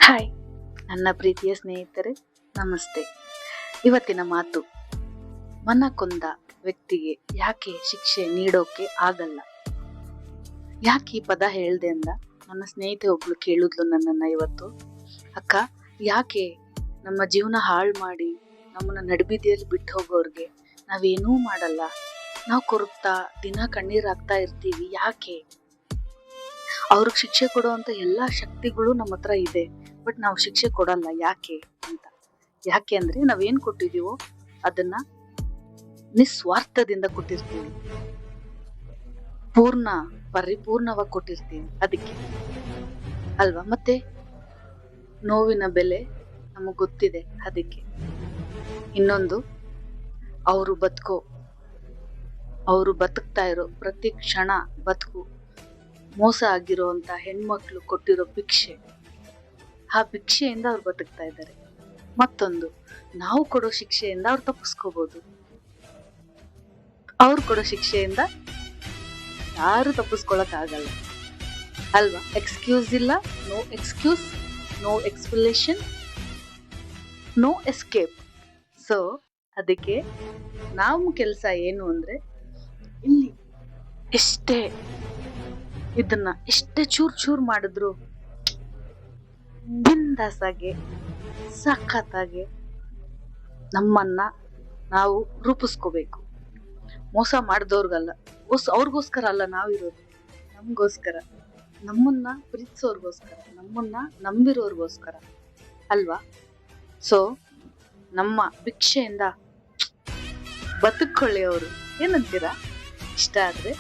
Hi ನನ್ನ ಪ್ರೀತಿಯ ಸ್ನೇಹಿತರೆ, ನಮಸ್ತೆ. ಇವತ್ತಿನ ಮಾತು, ಮನ ಕೊಂದ ವ್ಯಕ್ತಿಗೆ ಯಾಕೆ ಶಿಕ್ಷೆ ನೀಡೋಕೆ ಆಗಲ್ಲ. ಯಾಕೆ ಈ ಪದ ಹೇಳ್ದೆ ಅಂದ ನನ್ನ ಸ್ನೇಹಿತೆ ಒಬ್ಳು ಕೇಳಿದ್ಲು ನನ್ನನ್ನ ಇವತ್ತು. ಅಕ್ಕ, ಯಾಕೆ ನಮ್ಮ ಜೀವನ ಹಾಳು ಮಾಡಿ ನಮ್ಮನ್ನ ನಡುಬೀದಿಯಲ್ಲಿ ಬಿಟ್ಟು ಹೋಗೋರ್ಗೆ ನಾವೇನೂ ಮಾಡಲ್ಲ, ನಾವು ಕೊರಗ್ತಾ ದಿನ ಕಣ್ಣೀರಾಗ್ತಾ ಇರ್ತೀವಿ, ಯಾಕೆ? ಅವ್ರಿಗೆ ಶಿಕ್ಷೆ ಕೊಡುವಂತ ಎಲ್ಲಾ ಶಕ್ತಿಗಳು ನಮ್ಮ ಹತ್ರ ಇದೆ, ಬಟ್ ನಾವು ಶಿಕ್ಷೆ ಕೊಡಲ್ಲ, ಯಾಕೆ ಅಂತ. ಯಾಕೆ ಅಂದ್ರೆ ನಾವೇನ್ ಕೊಟ್ಟಿದೀವೋ ಅದನ್ನ ನಿಸ್ವಾರ್ಥದಿಂದ ಕೊಟ್ಟಿರ್ತೀವಿ, ಪರಿಪೂರ್ಣವಾಗಿ ಕೊಟ್ಟಿರ್ತೀವಿ, ಅದಕ್ಕೆ ಅಲ್ವಾ? ಮತ್ತೆ ನೋವಿನ ಬೆಲೆ ನಮಗ್ ಗೊತ್ತಿದೆ, ಅದಕ್ಕೆ. ಇನ್ನೊಂದು, ಅವರು ಬದುಕ್ತಾ ಇರೋ ಪ್ರತಿ ಕ್ಷಣ ಬದುಕು ಮೋಸ ಆಗಿರೋಂತ ಹೆಣ್ಮಕ್ಳು ಕೊಟ್ಟಿರೋ ಭಿಕ್ಷೆ, ಆ ಭಿಕ್ಷೆಯಿಂದ ಅವ್ರು ಬದುಕ್ತಾ ಇದ್ದಾರೆ. ಮತ್ತೊಂದು, ನಾವು ಕೊಡೋ ಶಿಕ್ಷೆಯಿಂದ ಅವ್ರು ತಪ್ಪಿಸ್ಕೋಬಹುದು. ಅವ್ರು ಕೊಡೋ ಶಿಕ್ಷೆಯಿಂದ ಯಾರು ತಪ್ಪಿಸ್ಕೊಳಕ್ ಆಗಲ್ಲ, ಅಲ್ವಾ? ಎಕ್ಸ್ಕ್ಯೂಸ್ ಇಲ್ಲ, no excuse, no explanation, no escape. So ಅದಕ್ಕೆ ನಮ್ಮ ಕೆಲಸ ಏನು ಅಂದ್ರೆ, ಇಲ್ಲಿ ಎಷ್ಟೇ ಚೂರ್ ಮಾಡಿದ್ರು ಬಿಂದಾಸಾಗೆ ಸಖತ್ತಾಗೆ ನಮ್ಮನ್ನ ನಾವು ರೂಪಿಸ್ಕೋಬೇಕು. ಮೋಸ ಮಾಡಿದವ್ರಿಗಲ್ಲ, ಅವ್ರಿಗೋಸ್ಕರ ಅಲ್ಲ ನಾವಿರೋದು, ನಮಗೋಸ್ಕರ, ನಮ್ಮನ್ನ ಪ್ರೀತಿಸೋರ್ಗೋಸ್ಕರ, ನಮ್ಮನ್ನ ನಂಬಿರೋರ್ಗೋಸ್ಕರ, ಅಲ್ವಾ? ಸೊ ನಮ್ಮ ಭಿಕ್ಷೆಯಿಂದ ಬದುಕೊಳ್ಳಿ ಅವರು. ಏನಂತೀರಾ? ಇಷ್ಟ ಆದ್ರೆ